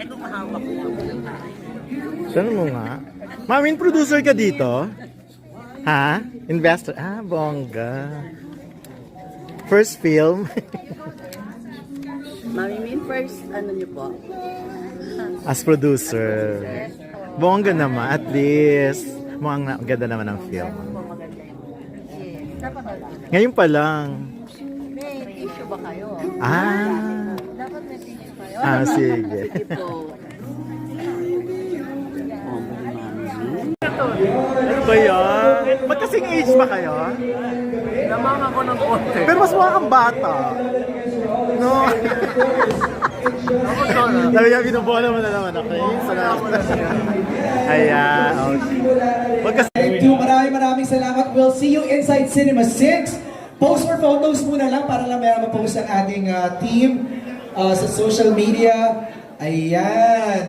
Ito mahawak ko. Saan mo nga? Mamin, producer ka dito? Ha? Investor? Ah, bongga. First film? Mami, first, ano niyo po? As producer. Bongga naman, at least. Mukhang ganda naman ang film. Ngayon pa lang. May tissue ba kayo? Ah. Dapat may tissue kayo. Ah, sige. Sige po. Ano ba yan? Magkasing age ba kayo? Lamang ako ng konti. Pero mas mukha kang bata. No? Sabi niya, binubola mo na naman ako. Salamat. Ayan. Okay. Maraming salamat. We'll see you inside Cinema 6. Post for photos muna lang para lang meron ma-post ang ating team sa social media. Ayan.